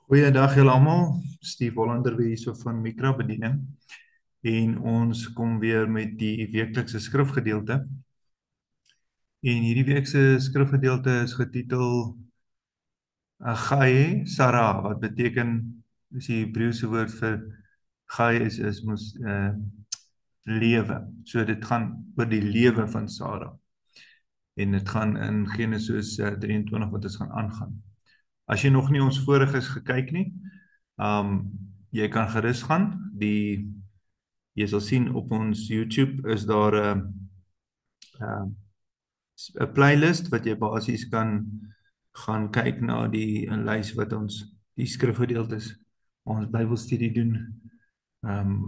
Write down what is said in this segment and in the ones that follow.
Goeiedag julle almal, Steve Hollander weer hierso van Mikra Bediening en ons kom weer met die weeklikse skrifgedeelte en hierdie week se skrifgedeelte is getitel Gae Sarah wat beteken is die Hebreëse woord vir Gae is mos lewe. So dit gaan oor die lewe van Sarah en dit gaan in Genesis 23 wat ons gaan aangaan. As jy nog nie ons voriges gekyk nie, jy kan gerus gaan. Jy sal sien op ons YouTube is daar 'n playlist wat jy basies kan gaan kyk na die 'n lys wat ons die skrifgedeeltes ons Bybelstudie doen.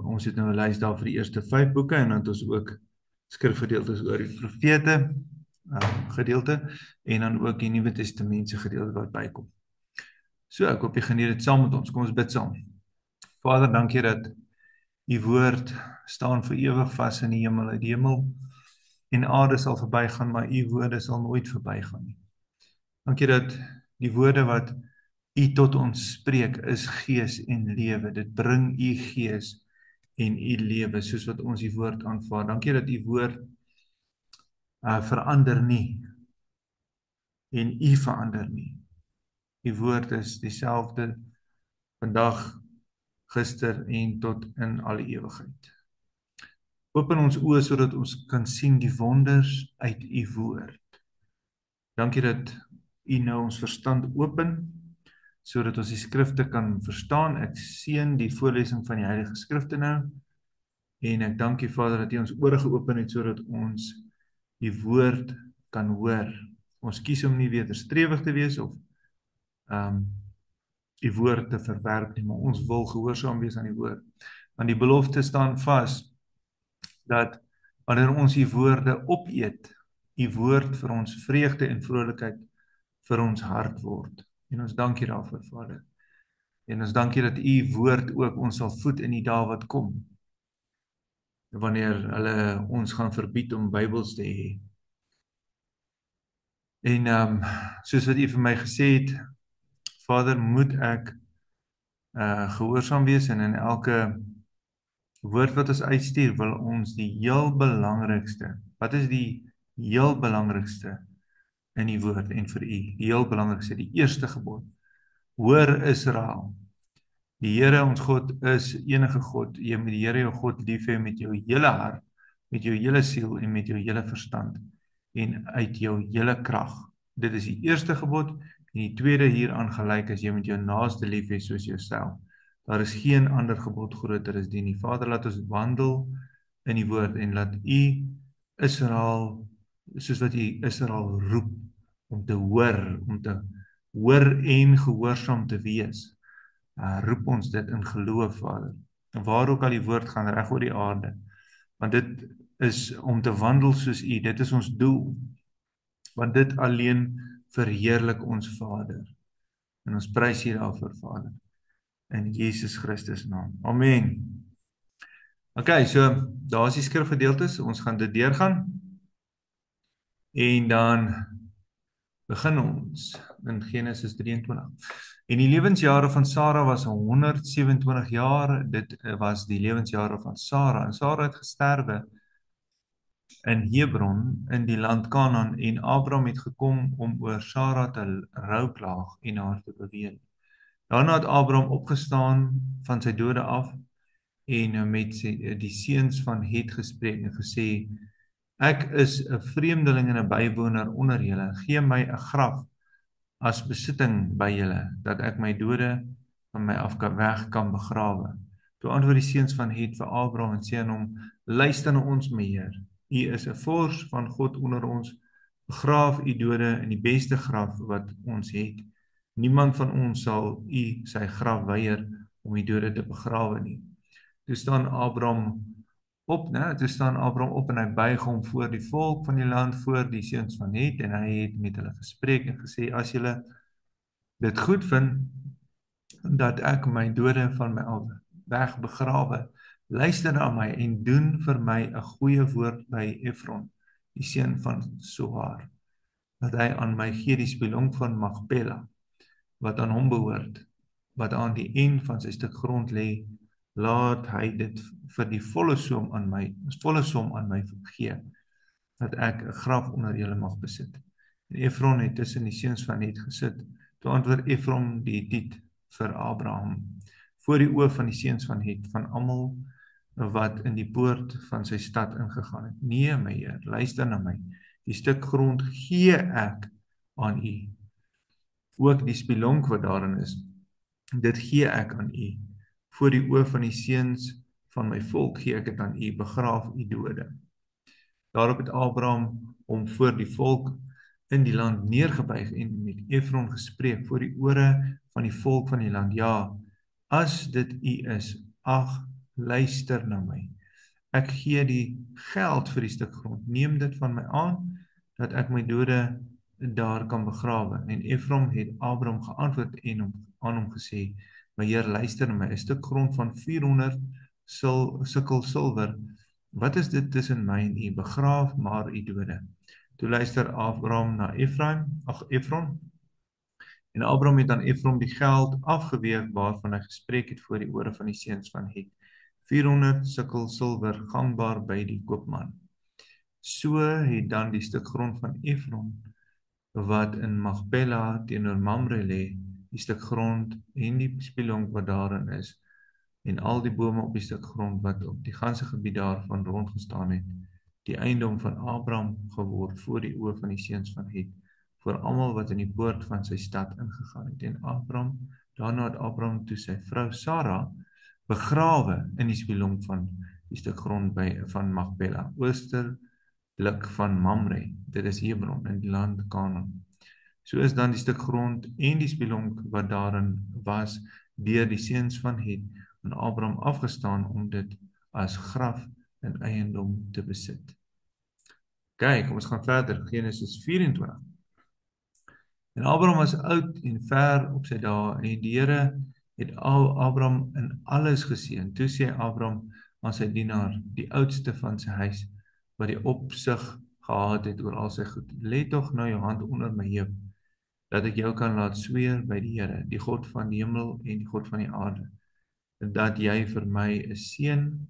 Ons het nou 'n lys daar vir die eerste 5 boeke en dan het ons ook skrifgedeeltes oor die profete gedeelte en dan ook die Nuwe Testamentse gedeelte wat bykom. So, ek hoop jy geniet dit saam met ons. Kom ons bid saam. Vader, dankie dat u woord staan vir ewig vas in die hemel. Die hemel en aarde sal verbygaan, maar u woorde sal nooit verbygaan nie. Dankie dat die woorde wat u tot ons spreek is gees en lewe. Dit bring u gees en u lewe soos wat ons die woord aanvaar. Dankie dat u woord verander nie en u verander nie. Die woord is dieselfde vandag, gister en tot in alle ewigheid. Open ons oë sodat ons kan sien die wonders uit u woord. Dankie dat u nou ons verstand open sodat ons die skrifte kan verstaan. Ek seën die voorlesing van die Heilige Skrifte nou en ek dank u Vader dat u ons ore geopen het sodat ons die woord kan hoor. Ons kies om nie wederstrewig te wees of die woord te verwerp nie, maar ons wil gehoorsaam wees aan die woord. Want die belofte staan vas dat wanneer ons die woorde opeet, die woord vir ons vreugde en vrolikheid vir ons hart word. En ons dank u daarvoor, Vader. En ons dank u dat u woord ook ons sal voed in die dae wat kom. Wanneer hulle ons gaan verbied om Bybels te hê. En soos wat u vir my gesê het, Vader, moet ek gehoorsaam wees en in elke woord wat ons uitstuur wil ons die heel belangrikste. Wat is die heel belangrikste in die woord en vir u? Die heel belangrikste, die eerste gebod. Hoor Israel, die Here ons God is enige God. Jy moet die Here jou God lief hê met jou hele hart, met jou hele siel en met jou hele verstand en uit jou hele krag. Dit is die eerste gebod. En die tweede hieraan gelyk is jy moet jou naaste lief hê soos jouself. Daar is geen ander gebod groter as die nie. Vader, laat ons wandel in die woord en laat u Israel, soos wat u Israel roep, om te hoor en gehoorsaam te wees. Roep ons dit in geloof, Vader. En waar ook al die woord gaan reg oor die aarde. Want dit is om te wandel soos u, dit is ons doel. Want dit alleen verheerlik ons Vader. En ons prys u daarvoor, Vader. In Jesus Christus naam. Amen. Okay, so daar is die skrifgedeeltes. Ons gaan dit deurgaan. En dan begin ons in Genesis 23. En die lewensjare van Sarah was 127 jaar. Dit was die lewensjare van Sarah. En Sarah het gesterwe in Hebron in die land Kanaan en Abraham het gekom om oor Sarah te rouklaag en haar te beween. Daarna het Abraham opgestaan van sy dode af en met die seuns van Het gespreek en gesê: Ek is 'n vreemdeling en 'n bywoner onder julle. Gee my 'n graf as besitting by julle, dat ek my dode van my af weg kan begrawe. Toe antwoord die seuns van Het vir Abraham en sê aan hom: Luister na ons, my Heer. U is 'n vors van God onder ons. Begraaf u dode in die beste graf wat ons het. Niemand van ons sal u sy graf weier om die dode te begrawe nie. Toe staan Abraham op en hy buig hom voor die volk van die land, voor die seuns van Het, en hy het met hulle gespreek en gesê: As julle dit goed vind dat ek my dode van my af weg begrawe, luister na my en doen vir my 'n goeie woord by Efron, die seun van Sohar, dat hy aan my gee die spelonk van Magpela, wat aan hom behoort. wat aan die end van sy stuk grond lê, laat hy dit vir die volle som aan my gee, dat ek 'n graf onder julle mag besit. En Efron het tussen die seuns van Het gesit. Toe antwoord Efron die Hetiet vir Abraham, voor die oë van die seuns van Het, van almal wat in die poort van sy stad ingegaan het. Nee, my Heer, luister na my. Die stuk grond gee ek aan u. Ook die spilonk wat daarin is, dit gee ek aan u. Voor die oë van die seuns van my volk gee ek dit aan u, begraaf u dode. Daarop het Abraham hom voor die volk in die land neergebuig en met Efron gespreek voor die ore van die volk van die land. Ja, as dit u is, ag, luister na my. Ek gee die geld vir die stuk grond. Neem dit van my aan, dat ek my dode daar kan begrawe. En Efron het Abraham geantwoord en aan hom gesê, my Heer, luister na my, 'n stuk grond van 400 sikkel silwer. Wat is dit tussen my en u? Begraaf maar u dode. Toe luister Abraham na Efron. En Abraham het aan Efron die geld afgeweeg waarvan hy gespreek het voor die ore van die seuns van Het. 400 sikkel silwer gangbaar by die koopman. So het dan die stuk grond van Efron, wat in Magpela teenoor Mamre lê, die stuk grond en die spilonk wat daarin is, en al die bome op die stuk grond wat op die ganse gebied daarvan rondgestaan het, die eiendom van Abraham geword voor die oë van die seuns van Het, voor almal wat in die poort van sy stad ingegaan het. En daarna het Abraham toe sy vrou Sarah begrawe in die spilonk van die stuk grond van Magpela, oostellik van Mamre, dit is Hebron in die land Kanaan. So is dan die stuk grond en die spilonk wat daarin was deur die seuns van Het aan Abraham afgestaan om dit as graf en eiendom te besit. Kyk, kom ons gaan verder, Genesis 24. En Abraham was oud en ver op sy dae, en die Here het Abraham in alles geseën. Toe sê Abraham aan sy dienaar, die oudste van sy huis, wat die opsig gehad het oor al sy goed, lê tog nou jou hand onder my heup, dat ek jou kan laat sweer by die Here, die God van die hemel en die God van die aarde, dat jy vir my seun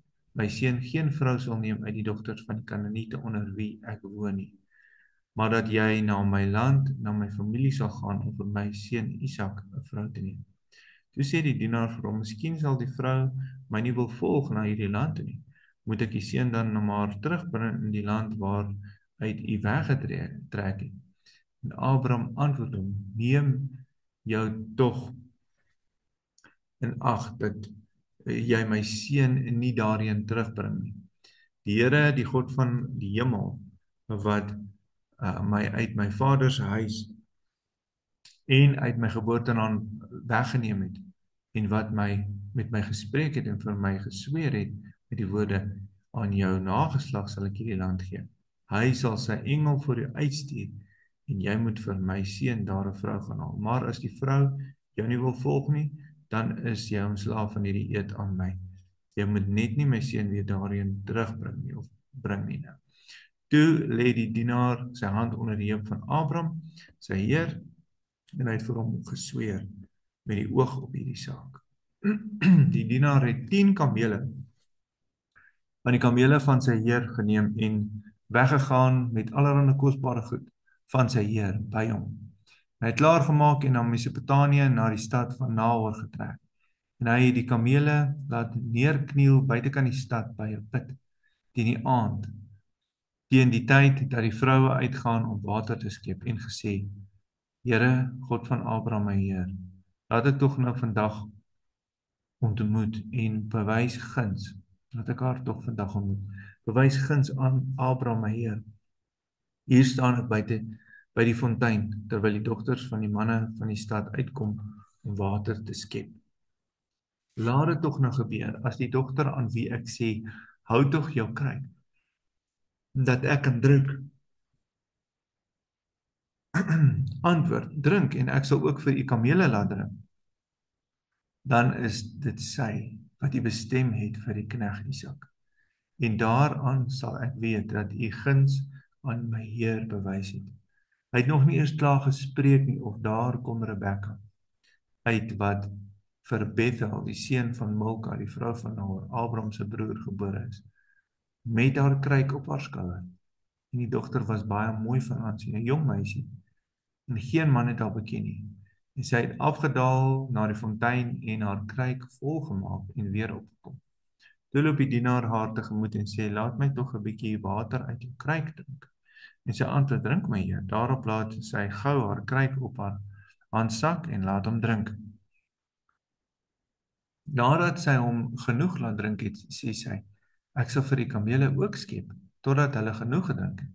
geen vrou sal neem uit die dogters van die Kanaaniete onder wie ek woon nie, maar dat jy na my land, na my familie sal gaan om vir my seun Isak 'n vrou te neem. Toe sê die dienaar vir hom, miskien sal die vrou my nie wil volg na hierdie land toe nie. Moet ek die seun dan maar terugbring in die land waar uit u weggetrek het? En Abraham antwoord hom, neem jou tog in ag dat jy my seun nie daarheen terugbring nie. Die Here, die God van die hemel, wat my uit my vader se huis en uit my geboorteland weggeneem het, en wat met my gespreek het en vir my gesweer het met die woorde, aan jou nageslag sal ek hierdie land gee. Hy sal sy engel voor jou uitstuur, en jy moet vir my seun daar 'n vrou gaan haal. Maar as die vrou jou nie wil volg nie, dan is jy ontslaaf van hierdie eed aan my. Jy moet net nie my seun weer daarheen terugbring nie, of bring nie nou. Toe lê die dienaar sy hand onder die heup van Abraham, sy heer, en hy het vir hom gesweer met die oog op hierdie saak. Die dienaar het 10 kamele van die kamele van sy heer geneem en weggegaan met allerlei kosbare goed van sy heer by hom. Hy het klaargemaak en na Mesopotamië, na die stad van Nahor getrek. En hy het die kamele laat neerkniel buitekant die stad by 'n put teen die aand, teen die tyd dat die vroue uitgaan om water te skep, en gesê, Here, God van Abraham my Heer, laat ek tog nou vandag ontmoet en bewys guns, laat ek haar tog vandag ontmoet, bewys guns aan Abraham my Heer. Hier staan ek buite by die fontein, terwyl die dogters van die manne van die stad uitkom om water te skep. Laat dit tog nou gebeur, as die dogter aan wie ek sê, hou tog jou kruik, dat ek kan drink, antwoord, drink, en ek sal ook vir u kamele laat drink, dan is dit sy, wat u bestem het vir die knegt Isak. En daaraan sal ek weet, dat u guns aan my Heer bewys het. Hy het nog nie eers klaar gespreek nie, of daar kom Rebekka uit, wat vir Bethel, die seun van Milka, die vrou van Nahor, Abraham se broer, gebore is, met haar kruik op haar skouer. En die dogter was baie mooi van aansien, 'n jong meisie, en geen man het haar beken nie. En sy het afgedaal na die fontein en haar kruik volgemaak en weer opgekom. Toe loop die dienaar haar tegemoet en sê, laat my tog 'n bietjie water uit jou kruik drink. En sy antwoord, drink my heer. Daarop laat sy gou haar kruik op haar handsak en laat hom drink. Nadat sy hom genoeg laat drink het, sê sy, ek sal vir die kamele ook skep, totdat hulle genoeg gedrink het.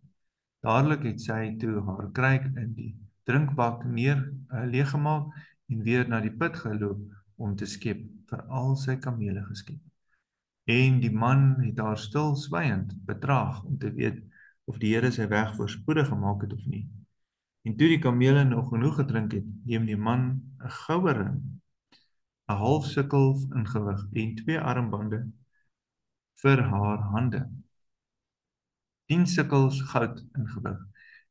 Dadelik het sy toe haar kruik in die drinkbak leeggemaak en weer na die put geloop om te skep, vir al sy kamele geskep. En die man het haar stil swyend betraag om te weet of die Here sy weg voorspoedig gemaak het of nie. En toe die kamele nog genoeg gedrink het, neem die man 'n goue ring, 'n half sikkel in gewig en 2 armbande vir haar hande, 10 sikkels goud in gewig.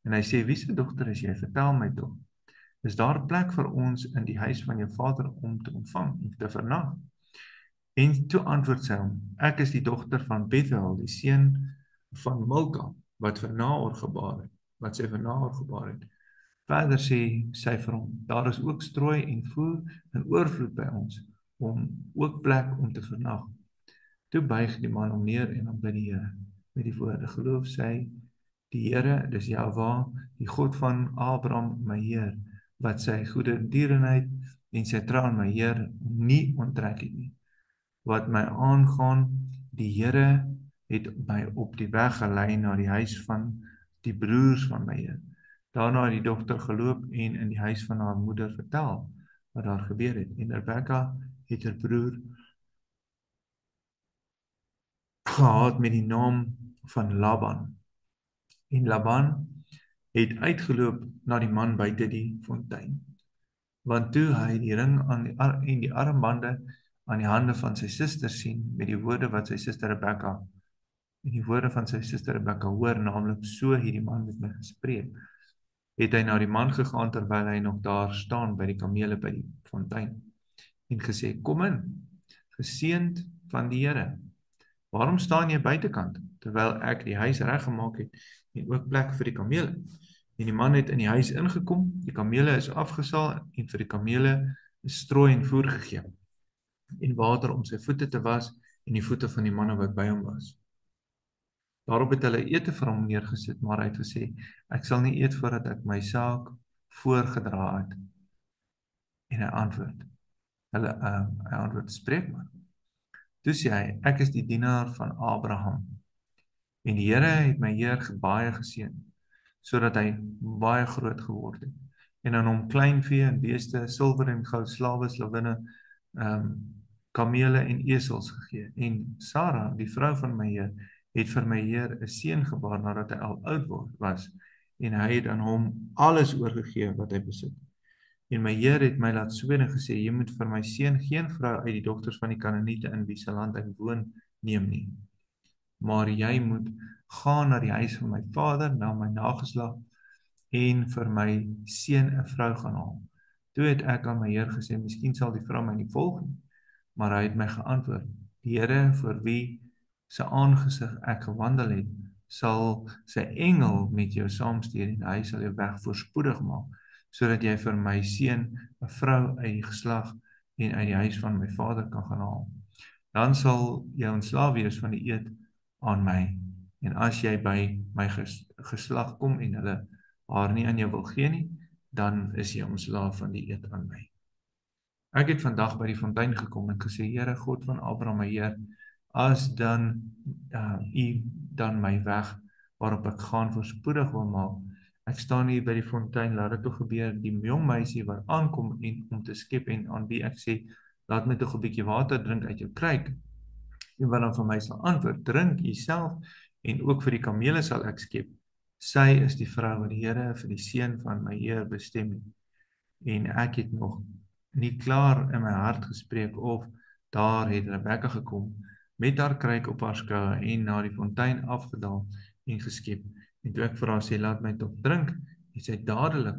En hy sê, wie se dogter is jy? Vertel my tog. Is daar plek vir ons in die huis van jou vader om te ontvang en te vernag? En toe antwoord sy hom, ek is die dogter van Bethel, die seun van Milka, wat sy vir Nahor gebaar het. Verder sê sy vir hom, daar is ook strooi en voer in oorvloed by ons, om ook plek om te vernag. Toe buig die man hom neer en aanbid die Here met die woorde, geloof sy die Here, dis Jahwe, die God van Abraham, my Heer, wat sy goedertierenheid en sy trou aan my Heer nie onttrek het nie. Wat my aangaan, die Here het my op die weg gelei na die huis van die broers van my Heer. Daarna het die dogter geloop en in die huis van haar moeder vertel wat daar gebeur het. En Rebekka het haar broer gehad met die naam van Laban. En Laban het uitgeloop na die man buite die fontein. Want toe hy die ring en die armbande aan die hande van sy suster sien, met die woorde wat sy suster Rebekka hoor, naamlik, so hierdie man met my gespreek, het hy na die man gegaan terwyl hy nog daar staan by die kamele by die fontein en gesê, kom in, geseënd van die Here. Waarom staan jy buitekant, terwyl ek die huis reggemaak het en ook plek vir die kamele? En die man het in die huis ingekom, die kamele is afgesaal en vir die kamele is strooi en voer gegee en water om sy voete te was en die voete van die manne wat by hom was. Daarop het hulle ete vir hom neergesit, maar hy het gesê, ek sal nie eet voordat ek my saak voorgedra het. En hy antwoord, spreek maar. Toe sê hy, ek is die dienaar van Abraham, en die Here het my Heer baie geseën, sodat hy baie groot geword het, en aan hom kleinvee en beeste, silwer en goud, slawe, slavinne, kamele en esels gegee. En Sara, die vrou van my Heer, het vir my Heer 'n seun gebaar nadat hy al oud was, en hy het aan hom alles oorgegee wat hy besit. En my Heer het my laat sweer en gesê, jy moet vir my seun geen vrou uit die dogters van die Kanaaniete in wie se land hy woon neem nie. Maar jy moet gaan na die huis van my vader, na my nageslag, en vir my seun 'n vrou gaan haal. Toe het ek aan my Heer gesê, miskien sal die vrou my nie volg nie. Maar hy het my geantwoord, die Here vir wie se aangesig ek gewandel het, sal sy engel met jou saamstuur en hy sal jou weg voorspoedig maak, sodat jy vir my seun 'n vrou uit die geslag en uit die huis van my vader kan gaan haal. Dan sal jy ontslaaf wees van die eed aan my. En as jy by my geslag kom en hulle haar nie aan jou wil gee nie, dan is jy ontslaaf van die eed aan my. Ek het vandag by die fontein gekom en gesê, Here God van Abraham, my Heer, as dan u dan my weg waarop ek gaan voorspoedig wil maak. Ek staan hier by die fontein, laat dit toch gebeur, die jong meisie wat aankom en om te skep en aan wie ek sê, laat my toch 'n bietjie water drink uit jou kruik. En wat dan vir my sal antwoord, drink jouself en ook vir die kamele sal ek skep. Sy is die vrou wat die Here vir die seun van my Heer bestem het. En ek het nog nie klaar in my hart gespreek of daar het Rebekka gekom met haar kruik op haar skouer en na die fontein afgedaal en geskep. En toe ek vir haar sê, laat my toch drink, het sy dadelik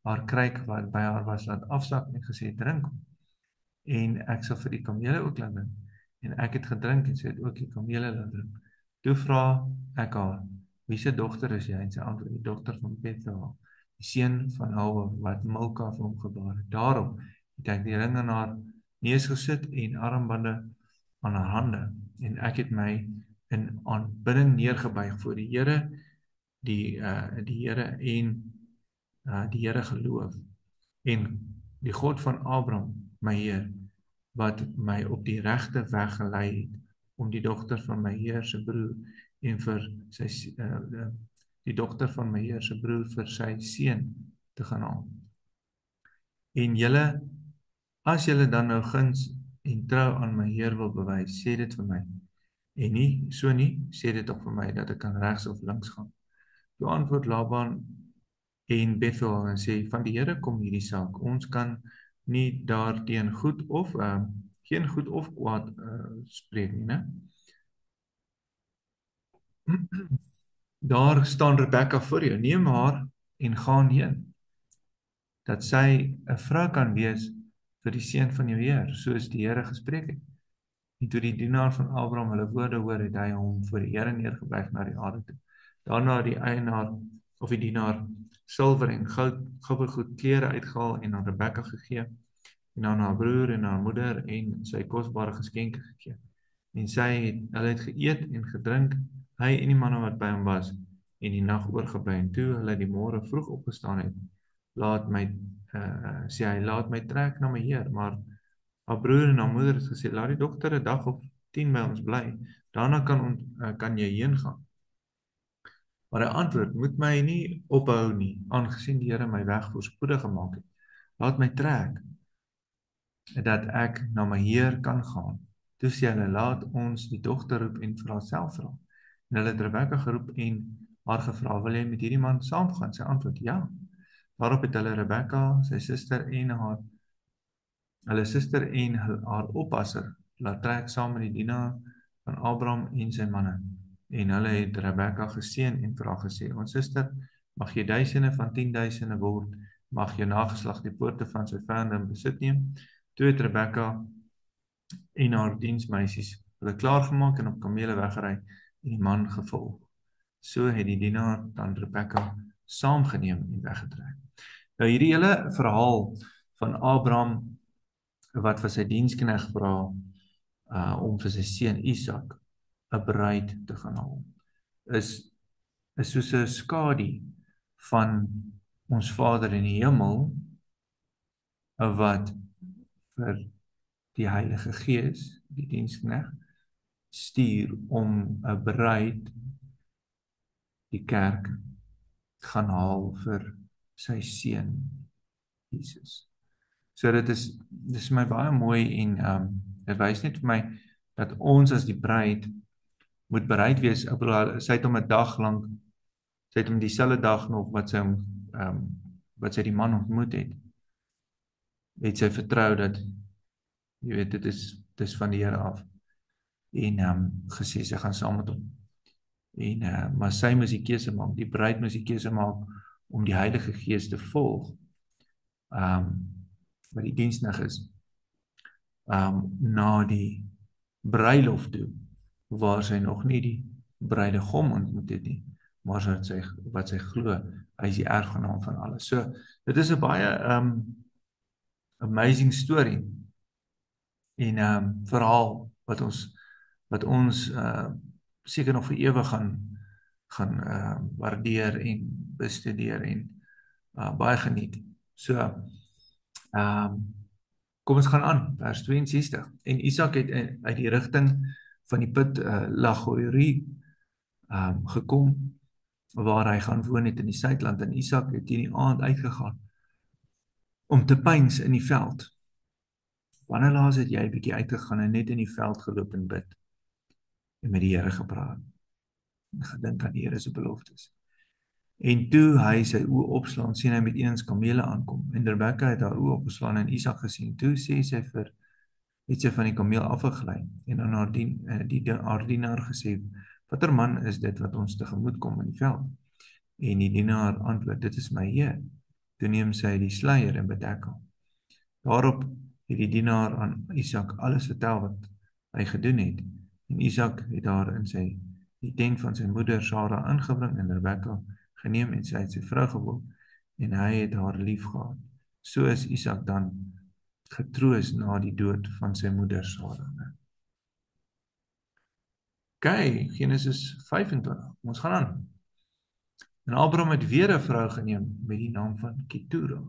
haar kruik wat by haar was laat afsak en gesê, drink. en ek sal vir die kamele ook laat drink. En ek het gedrink en sy het ook die kamele laat drink. Toe vra ek haar, wie se dogter is jy? En sy antwoord, die dogter van Bethuel, die seun van Halwe, wat Milka vir hom gebaar het. Daarop het ek die ring aan haar neus gesit en armbande aan haar hande. En ek het my in aanbidding neergebuig voor die Here, die Here en die Here geloof. En die God van Abraham, my Heer, wat my op die regte weg gelei het, om die dogter van my Heer se broer en vir sy die dogter van my Heer se broer vir sy seun te gaan haal. En julle, as julle dan nou guns en trou aan my Heer wil bewys, sê dit vir my. En nie, sê dit ook vir my dat ek kan regs of links gaan. Toe antwoord Laban en Bethuel en sê, van die Here kom hierdie saak. Ons kan nie daarteen goed of geen goed of kwaad spreek nie, né? Daar staan Rebekka voor jou, neem haar en gaan heen, dat sy 'n vrou kan wees vir die seun van jou Heer, soos die Here gespreek het. En toe die dienaar van Abraham hulle woorde hoor, het hy hom voor die Here neergebuig na die aarde toe. Daarna het die eienaar of die dienaar silwer en goue goed klere uitgehaal en aan Rebekka gegee en aan haar broer en haar moeder en sy kosbare geskenke gegee. En hulle het geëet en gedrink, hy en die manne wat by hom was, en die nag oorgebly. En toe hulle die môre vroeg opgestaan het, sê hy, laat my trek na my Heer. Maar haar broer en haar moeder het gesê, laat die dogter 'n dag of 10 by ons bly, daarna kan jy heen gaan. Maar hy antwoord, moet my nie ophou nie, aangesien die Here my weg voorspoedig gemaak het. Laat my trek, dat ek na my Heer kan gaan. Toe sê hulle, laat ons die dogter roep en vir haarself vra. En hulle het Rebekka geroep en haar gevra, wil jy met hierdie man saamgaan? Sy antwoord, ja. Daarop het hulle Rebekka, sy suster en haar oppasser laat trek saam met die dienaar van Abraham en sy manne. En hulle het Rebekka geseën en vir haar gesê, ons suster, mag jy duisende van 10.000 word, mag jou nageslag die poorte van sy vyande in besit neem. Toe het Rebekka en haar diensmeisies hulle klaargemaak en op kamele weggery en die man gevolg. So het die dienaar dan Rebekka saamgeneem en weggetrek. Nou hierdie hele verhaal van Abraham wat vir sy diensknegt vra om vir sy seun Isak 'n bruid te gaan haal, is soos 'n skadu van ons Vader in die hemel wat vir die Heilige Gees, die diensknegt, stuur om 'n bruid, die kerk, gaan haal vir sy seun Jesus. So dit is my baie mooi en dit wys net vir my dat ons as die bruid moet bereid wees. Ek bedoel, sy het hom 'n dag lank, sy het hom dieselfde dag nog wat sy die man ontmoet het sy vertrou dat jy weet dit is van die Here af en gesê sy gaan saam met hom. Maar sy moes die keuse maak, die bruid moes die keuse maak om die Heilige Gees te volg, wat die diensknegt is, na die bruilof toe, waar sy nog nie die bruidegom ontmoet het nie, maar wat sy glo, hy is die erfgenaam van alles. So, dit is 'n baie amazing story en verhaal wat ons seker nog vir ewig gaan waardeer en bestudeer en baie geniet. So, kom ons gaan aan, vers 62. En Isak het uit die rigting van die put Lagoi gekom, waar hy gaan woon het in die suidland, en Isak het in die aand uitgegaan om te pyns in die veld. Wanneer laas het jy 'n bietjie uitgegaan en net in die veld geloop en bid en met die Here gepraat en gedink aan die Here se beloftes? En toe hy sy oë opslaan, sien hy met eens kamele aankom, en Rebekka het haar oë opgeslaan en Isak gesien. Toe sê sy het sy van die kameel afgegly en aan haar dienaar gesê, watter man is dit wat ons tegemoet kom in die veld? En die dienaar antwoord, dit is my Heer. Toe neem sy die sluier en bedek hom. Daarop het die dienaar aan Isak alles vertel wat hy gedoen het. En Isak het daar in die tent van sy moeder Sara ingebring en Rebekka geneem en sy het sy vrou geword en hy het haar lief gehad. So is Isak dan getroos na die dood van sy moeder Sara. OK, Genesis 25. Ons gaan aan. En Abraham het weer 'n vrou geneem met die naam van Ketura.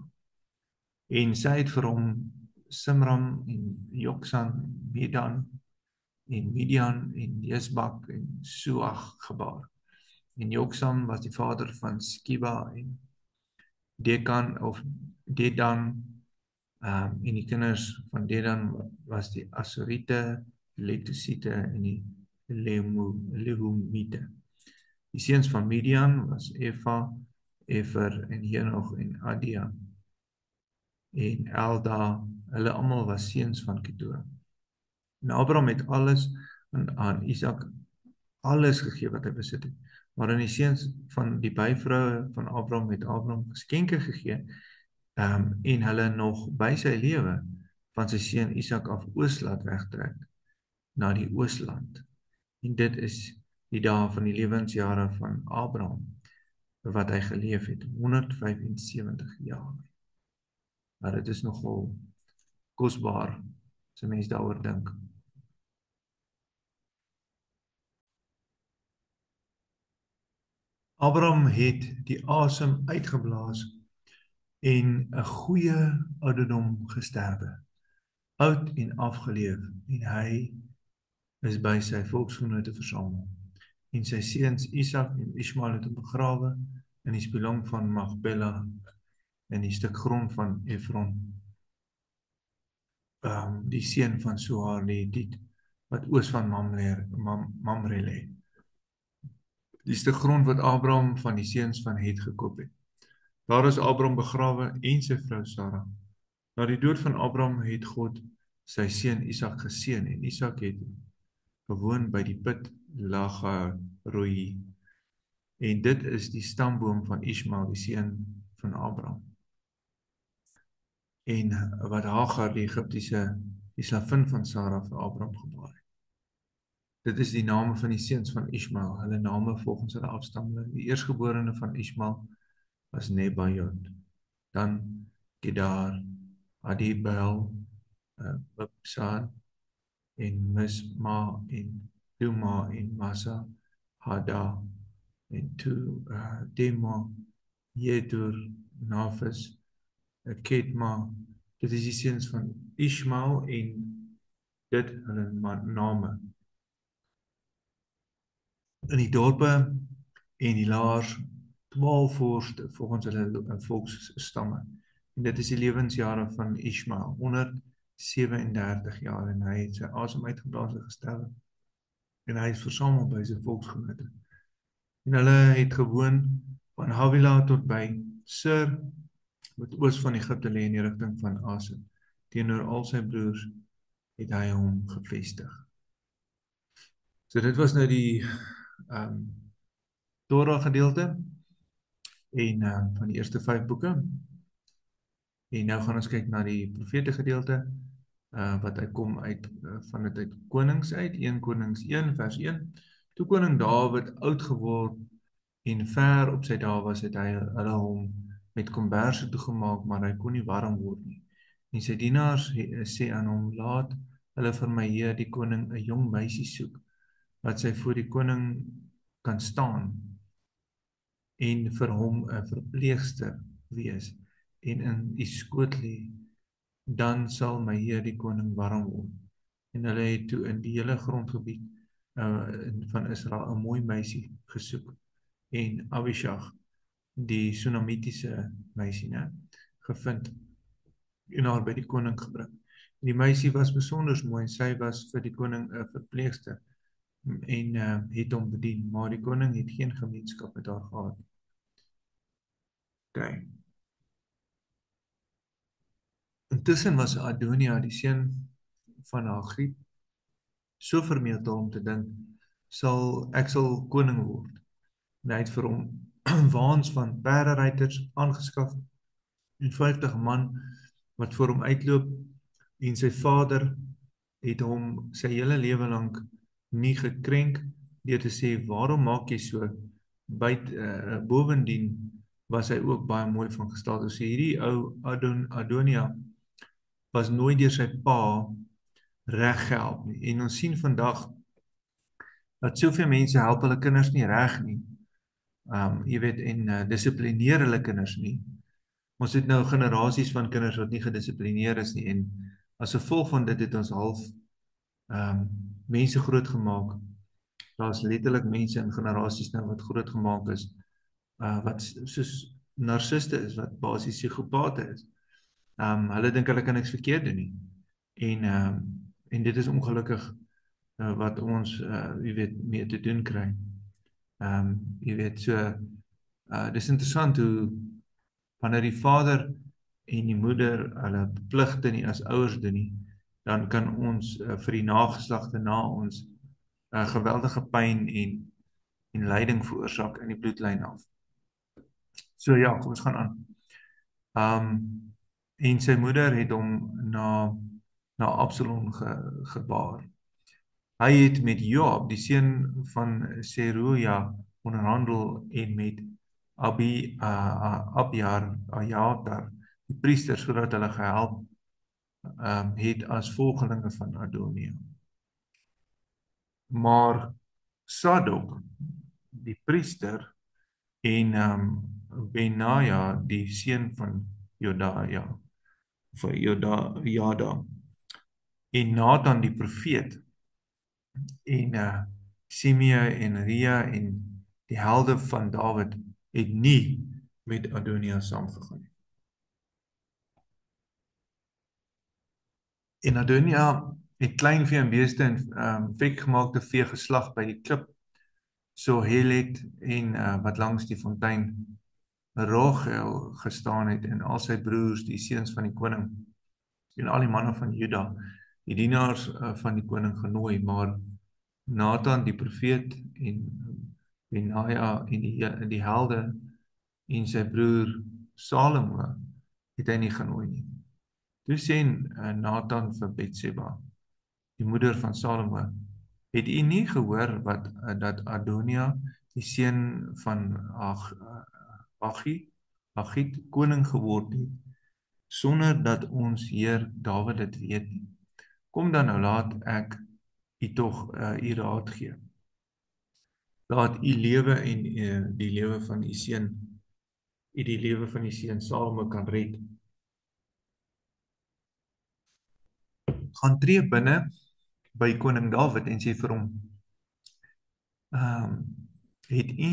En sy het vir hom Simram en Joksan, Medan en Midian en Jesbak en Suach gebaar. En Joksan was die vader van Skiba en Dedan, en die kinders van Dedan was die Asorite, Letusite en die Lehumite. Die seuns van Midian was Efa, Efer en Henoch en Adia en Elda, hulle almal was seuns van Ketura. En Abraham het alles aan Isak alles gegee wat hy besit het. Maar aan die seuns van die byvroue van Abraham het Abraham geskenke gegee, en hulle nog by sy lewe van sy seun Isak af oos laat wegtrek na die oosland. En dit is die dae van die lewensjare van Abraham wat hy geleef het, 175 jaar. Maar dit is nogal kosbaar as 'n mens daaroor dink. Abraham het die asem uitgeblaas en 'n goeie ouderdom gesterwe, oud en afgeleef, en hy is by sy volksgenote versamel. En sy seuns Isak en Ismael het hom begrawe in die spilong van Magpela, in die stuk grond van Efron, die seun van Sohar die Hethiet, wat oos van Mamre lê. Die stuk grond wat Abraham van die seuns van Het gekoop het. Daar is Abraham begrawe en sy vrou Sara. Na die dood van Abraham het God sy seun Isak geseën en Isak het gewoon by die put Laga-Roi. En dit is die stamboom van Ismael, die seun van Abraham. En wat Hagar, die Egiptiese, die slavin van Sara vir Abraham gebaar het. Dit is die name van die seuns van Ismael, hulle name volgens hulle afstammeling. Die eerstgeborene van Ismael was Nebajot, dan Kedar, Adibel, Bipsan, en Misma, en Duma, en Massa, Hada, en Dema, Jedur, Nafis, Ketma. Dit is die seuns van Ismael en dit hulle name. In die dorpe en die laars 12 vorste volgens hulle volksstamme. En dit is die lewensjare van Ismael, 137 jaar, en hy het sy asem uitgeblaas en gesterwe. En hy is versamel by sy volksgenote. En hulle het gewoon van Havila tot by Sur, wat oos van Egipte lê in die rigting van Asen. Teenoor al sy broers het hy hom gevestig. So dit was nou die Torah gedeelte en van die eerste 5 boeke. En nou gaan ons kyk na die profete gedeelte, wat hy kom uit, van dit uit Konings uit, 1 Konings 1 vers 1. Toe koning Dawid oud geword en ver op sy dae was, het hy hulle hom met komberse toegemaak, maar hy kon nie warm word nie. En sy dienaars sê aan hom, laat hulle vir my heer die koning 'n jong meisie soek, wat sy voor die koning kan staan en vir hom 'n verpleegster wees en in die skoot lê, dan sal my heer die koning warm word. En hulle het toe in die hele grondgebied van Israel 'n mooi meisie gesoek en Abishag, die Sunamitiese meisie, gevind en haar by die koning gebring. Die meisie was besonders mooi en sy was vir die koning 'n verpleegster en het hom bedien, maar die koning het geen gemeenskap met haar gehad. Okay. Intussen was Adonia, die seun van Hagriet, so vermetel om te dink, ek sal koning word. En hy het vir hom waans van perderuiters aangeskaf en 50 man wat voor hom uitloop en sy vader het hom sy hele lewe lank nie gekrenk deur te sê waarom maak jy so? Bovendien was hy ook baie mooi van gestalte. So hierdie ou Adonia was nooit deur sy pa reg gehelp nie. En ons sien vandag dat soveel mense help hulle kinders nie reg nie. Jy weet, en dissiplineer hulle kinders nie. Ons het nou generasies van kinders wat nie gedissiplineer is nie, en as gevolg van dit het ons half mense groot gemaak. Daar's letterlik mense in generasies nou wat groot gemaak is, wat soos narciste is, wat basies psigopate is. Hulle dink hulle kan niks verkeerd doen nie. En dit is ongelukkig wat ons, jy weet, mee te doen kry. Jy weet, so, dis interessant hoe wanneer die vader en die moeder hulle pligte nie as ouers doen nie, dan kan ons vir die nageslagte na ons geweldige pyn en lyding veroorsaak in die bloedlyn af. So ja, kom ons gaan aan. En sy moeder het hom na Absalom gebaar. Hy het met Joab, die seun van Seruja, onderhandel en met Abiatar, die priester, sodat hulle gehelp het as volgelinge van Adonia. Maar Sadok, die priester, en Benaja, die seun van Jodaya, en Nathan die profeet, en Simea en Ria en die helde van Dawid het nie met Adonia saamgegaan nie. En Adonia het kleinvee en beeste en vetgemaakte vee geslag by die klip, so Helet en wat langs die fontein Rogel gestaan het, en al sy broers, die seuns van die koning, en al die manne van Juda, die dienaars van die koning genooi, maar Nathan die profeet en Benaja en die helde en sy broer Salomo het hy nie genooi nie. Toe sê Nathan vir Betseba, die moeder van Salomo, het u nie gehoor dat Adonia, die seun van Agit, koning geword het, sonder dat ons heer Dawid dit weet nie? Kom dan nou, laat ek u tog u raad gee. Laat u lewe en die lewe van u seun, die lewe van die seun Salomo kan red. Gaan tree binne by koning Dawid en sê vir hom, het u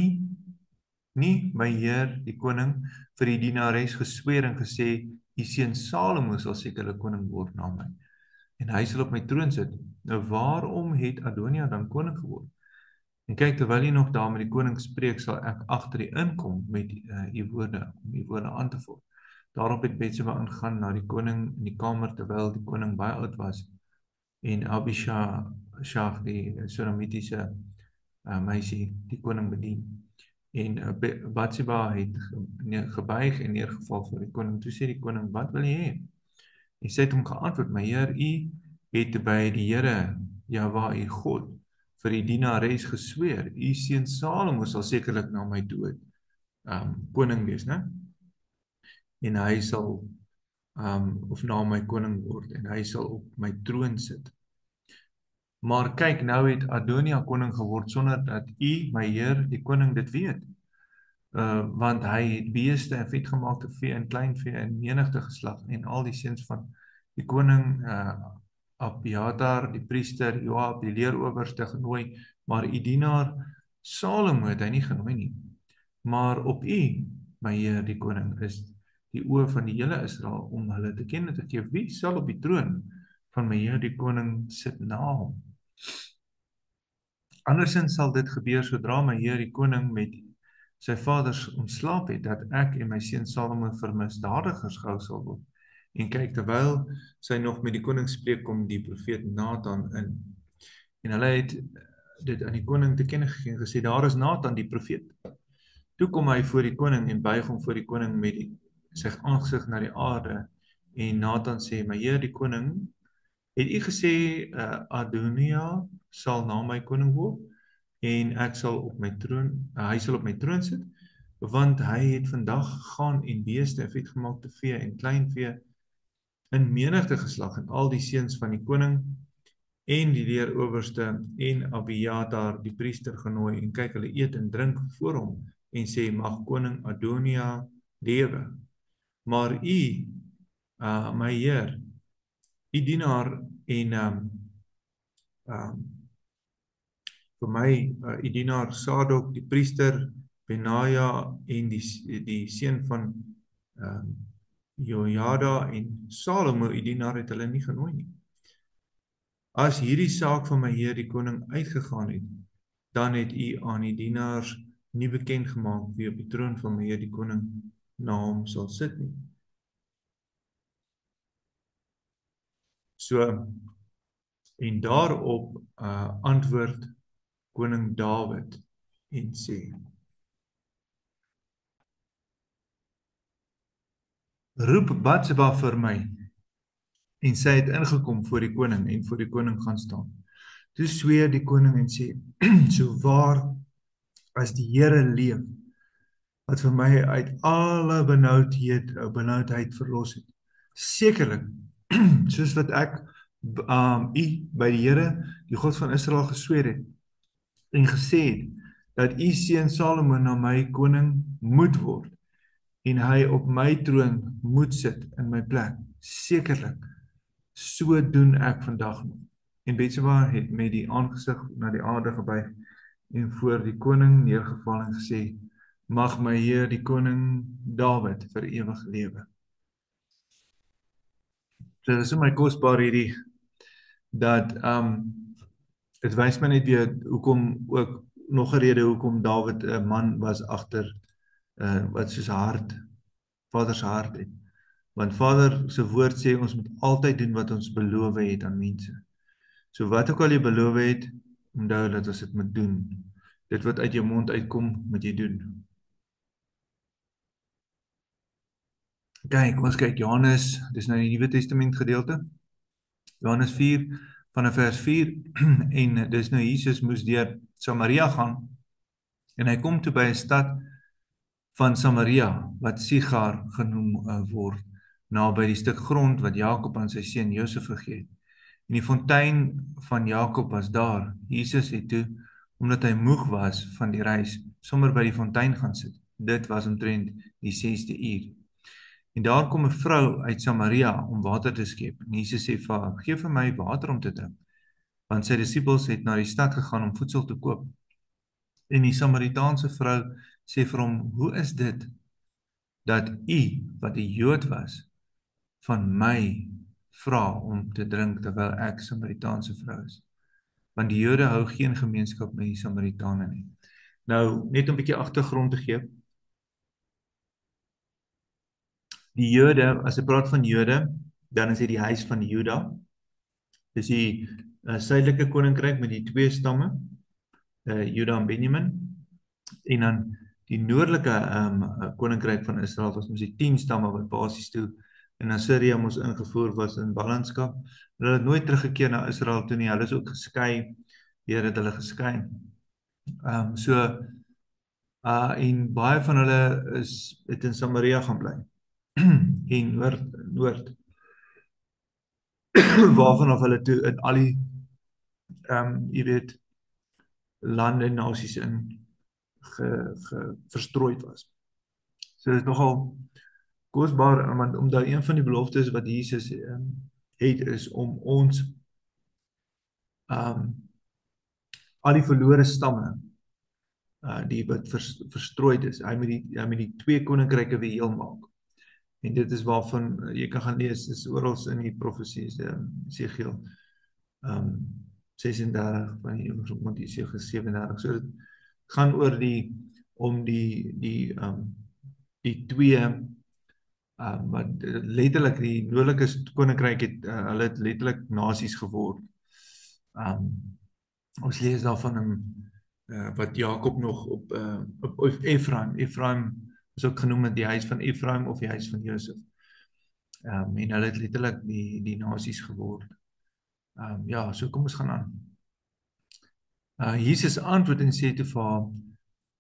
nie my heer die koning vir die dienares gesweer en gesê, die seun Salomo sal sekerlik koning word na my, en hy sal op my troon sit. Nou waarom het Adonia dan koning geword? En kyk, terwyl jy nog daar met die koning spreek, sal ek agter die inkom met die woorde, om die woorde aan te volg. Daarop het Betseba ingaan na die koning in die kamer, terwyl die koning baie oud was, en Abishag, die Sulamitiese meisie, die koning bedien. En Batseba het gebuig en neergeval voor die koning. Toe sê die koning, wat wil jy hê? En sy het hom geantwoord, my heer, u het by die Here, Jahwe, u God, vir die dienares gesweer, u seun Salomo sal sekerlik na my dood koning wees, né? En hy sal of na my koning word, en hy sal op my troon sit. Maar kyk, nou het Adonia koning geword sonder dat u, my heer, die koning dit weet. Want hy het beeste en vetgemaakte vee en kleinvee en menigte geslag, en al die seuns van die koning Abiatar, die priester, Joab, die leerowerste genooi, maar u dienaar Salomo het hy nie genooi nie. Maar op u, my heer, die koning, is die oë van die hele Israel, om hulle te ken en te gee, wie sal op die troon van my heer die koning sit na hom? Andersins sal dit gebeur sodra my heer die koning met sy vaders ontslaap het, dat ek en my seun Salomo vir misdadigers gehou sal word. En kyk, terwyl sy nog met die koning spreek, kom die profeet Nathan in. En hulle het dit aan die koning te kenne gegee en gesê, daar is Nathan die profeet. Toe kom hy voor die koning en buig hom voor die koning met sy aangesig na die aarde. En Nathan sê, my heer die koning, Het u gesê Adonia sal na my koning word en ek sal op my troon, hy sal op my troon sit, want hy het vandag gegaan en beeste, vetgemaakte vee en kleinvee in menigte geslag en al die seuns van die koning en die leerowerste en Abiatar die priester genooi en kyk hulle eet en drink voor hom en sê mag koning Adonia lewe. Maar u, my heer, u dienaar en vir my, u dienaar Sadok die priester, Benaja en die seun van Jojada en Salomo, u dienaar het hulle nie genooi nie. As hierdie saak van my heer die koning uitgegaan het, dan het u aan die dienaars nie bekend gemaak wie op die troon van my heer die koning na hom sal sit nie. So, en daarop antwoord koning Dawid en sê, roep Batseba vir my, en sy het ingekom voor die koning en voor die koning gaan staan. Toe sweer die koning en sê, so waar as die Here leef, wat vir my uit alle benoudheid verlos het. Sekerlik, soos wat ek u by die Here, die God van Israel gesweer het, en gesê het, dat u seun Salomo na my koning moet word, en hy op my troon moet sit in my plek. Sekerlik, so doen ek vandag nog. En Batseba het met die aangesig na die aarde gebuig en voor die koning neergeval en gesê, mag my heer die koning Dawid vir ewig lewe. So dit is so my kosbaar hierdie, dat dit wys my net weer hoekom ook nog 'n rede hoekom Dawid 'n man was agter wat soos hart, Vader se hart het. Want Vader se woord sê ons moet altyd doen wat ons beloof het aan mense. So wat ook al jy beloof het, onthou dat ons dit moet doen. Dit wat uit jou mond uitkom, moet jy doen. Kyk, ons kyk Johannes, dis nou die Nuwe Testament gedeelte. Johannes 4 vanaf vers 4 en dis nou Jesus moes deur Samaria gaan en hy kom toe by 'n stad van Samaria wat Sigar genoem word, naby die stuk grond wat Jakob aan sy seun Josef gegee het. En die fontein van Jakob was daar. Jesus het toe, omdat hy moeg was van die reis, sommer by die fontein gaan sit. Dit was omtrent die 6de uur. En daar kom 'n vrou uit Samaria om water te skep. En Jesus sê vir haar, gee vir my water om te drink. Want sy disippels het na die stad gegaan om voedsel te koop. En die Samaritaanse vrou sê vir hom, hoe is dit dat u, wat 'n Jood was, van my vra om te drink terwyl ek Samaritaanse vrou is? Want die Jode hou geen gemeenskap met die Samaritane nie. Nou, net om 'n bietjie agtergrond te gee. Die Jode, as jy praat van Jode, dan is dit die huis van Juda. Dis die suidelike koninkryk met die twee stamme, Juda en Benjamin. En dan die noordelike koninkryk van Israel was mos die 10 stamme wat basies toe in Assyrië mos ingevoer was in ballingskap. Hulle het nooit teruggekeer na Israel toe nie. Hulle is ook geskei. Here het hulle geskei. En baie van hulle het in Samaria gaan bly. En noord waarvan of hulle toe in al die jy weet lande en nasies in verstrooid was. So dit is nogal kosbaar, want omdat een van die beloftes wat Jesus het is om ons al die verlore stamme die wat verstrooid is, hy moet die twee koninkryke weer heel maak. En dit is waarvan jy kan gaan lees, is oral in die profesies, Esegiel 36 van die Esegiel 37. So dit gaan oor om die twee wat letterlik die noordelike koninkryk het hulle het letterlik nasies geword. Ons lees daarvan wat Jakob nog op Efraim is ook genoem die huis van Efraim of die huis van Josef. En hulle het letterlik die nasies geword. Ja, so kom ons gaan aan. Jesus antwoord en sê toe vir haar,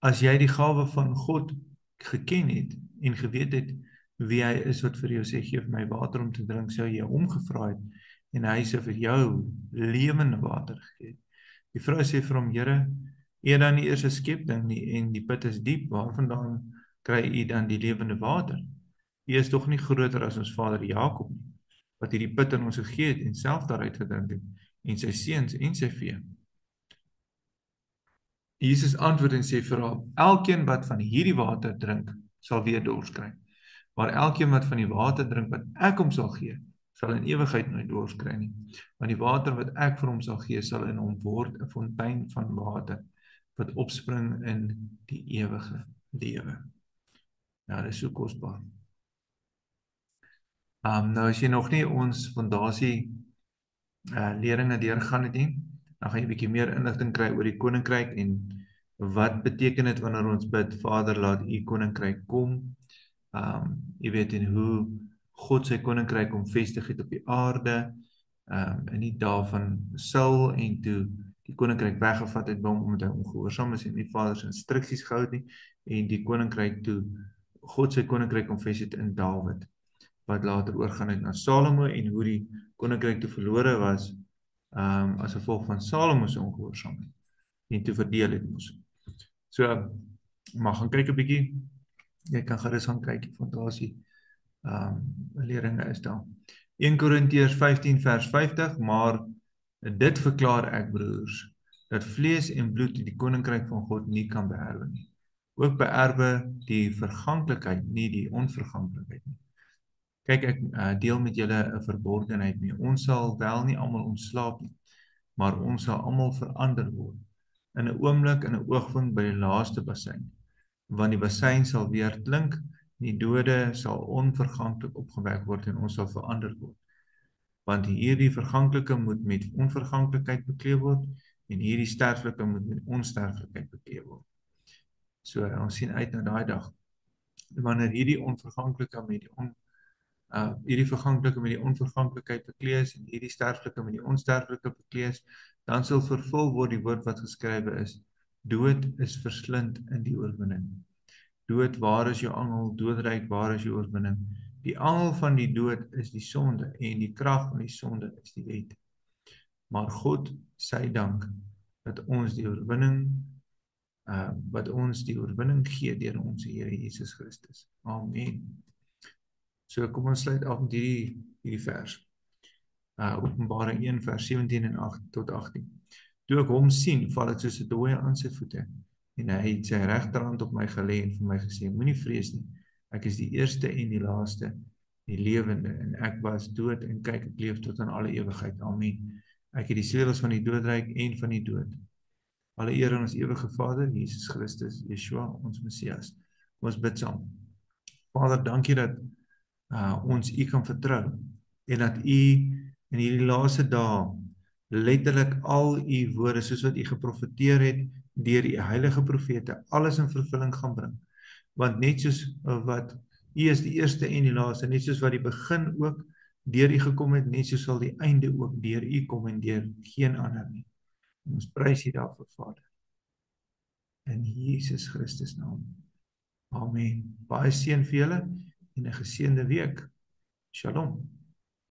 as jy die gawe van God geken het en geweet het wie hy is wat vir jou sê, gee vir my water om te drink, sou jy hom gevra het en hy sou vir jou lewende water gegee het. Die vrou sê vir hom, Here, u het dan nie eers 'n skepting nie en die put is diep, waarvandaan kry u dan die lewende water? U is tog nie groter as ons vader Jakob nie, wat hierdie put aan ons gegee het en self daaruit gedrink het, en sy seuns en sy vee. Jesus antwoord en sê vir haar, elkeen wat van hierdie water drink, sal weer dors kry. Maar elkeen wat van die water drink wat ek hom sal gee, sal in ewigheid nooit dors kry nie. Want die water wat ek vir hom sal gee, sal in hom word 'n fontein van water wat opspring in die ewige lewe. Ja, dit is so kosbaar. Nou as jy nog nie ons fondasie leringe deurgaan het nie, dan gaan jy 'n bietjie meer inligting kry oor die koninkryk en wat beteken dit wanneer ons bid, Vader, laat u koninkryk kom. Jy weet en hoe God sy koninkryk kom vestig het op die aarde, in die dae van Saul en toe die koninkryk weggevat het by hom omdat hy ongehoorsaam is en nie Vader se instruksies gehou het nie, en die koninkryk toe God sy koninkryk kom vestig het in Dawid, wat later oorgaan het na Salomo en hoe die koninkryk toe verlore was as gevolg van Salomo se ongehoorsaamheid en toe verdeel het mos. So, maar gaan kyk 'n bietjie. Jy kan gerus gaan kyk, die fondasie leringe is daar. 1 Korintiërs 15 vers 50, maar dit verklaar ek, broers, dat vlees en bloed die koninkryk van God nie kan beerwe nie. Ook beerwe die verganklikheid, nie die onverganklikheid nie. Kyk, ek deel met julle 'n verborgenheid mee. Ons sal wel nie almal ontslaap nie, maar ons sal almal verander word. In 'n oomblik, in 'n oogwink by die laaste bassein. Want die bassein sal weer klink, die dode sal onverganklik opgewek word en ons sal verander word. Want hierdie verganklike moet met onverganklikheid bekleed word en hierdie sterflike moet met onsterflikheid bekleed word. So ons sien uit na daai dag wanneer hierdie onverganklike met die hierdie verganklike met die onverganklikheid bekleed is en hierdie sterflike met die onsterflike bekleed is, dan sal vervul word die woord wat geskrywe is: dood is verslind in die oorwinning. Dood, waar is jou angel? Doodryk, waar is jou oorwinning? Die angel van die dood is die sonde en die krag van die sonde is die wet. Maar God sy dank dat ons die oorwinning wat ons die oorwinning gee deur ons Here Jesus Christus. Amen. So kom ons sluit af met hierdie vers. Openbaring 1 vers 17 en 8 tot 18. Toe ek hom sien, val ek soos 'n dooie aan sy voete. En hy het sy regterhand op my gelê en vir my gesê: moenie vrees nie. Ek is die eerste en die laaste, die lewende, en ek was dood en kyk, ek leef tot aan alle ewigheid. Amen. Ek het die sleutels van die doodryk en van die dood. Alle eer aan ons ewige Vader, Jesus Christus, Yeshua, ons Messias. Ons bid saam. Vader, dankie dat ons U kan vertrou en dat U in hierdie laaste dae letterlik al U woorde soos wat U geprofeteer het deur U heilige profete alles in vervulling gaan bring. Want net soos wat U is die eerste en die laaste, net soos wat die begin ook deur U gekom het, net so sal die einde ook deur U kom en deur geen ander nie. Ons prys U daarvoor, Vader. In Jesus Christus naam. Amen. Baie seën vir julle en 'n geseënde week. Shalom.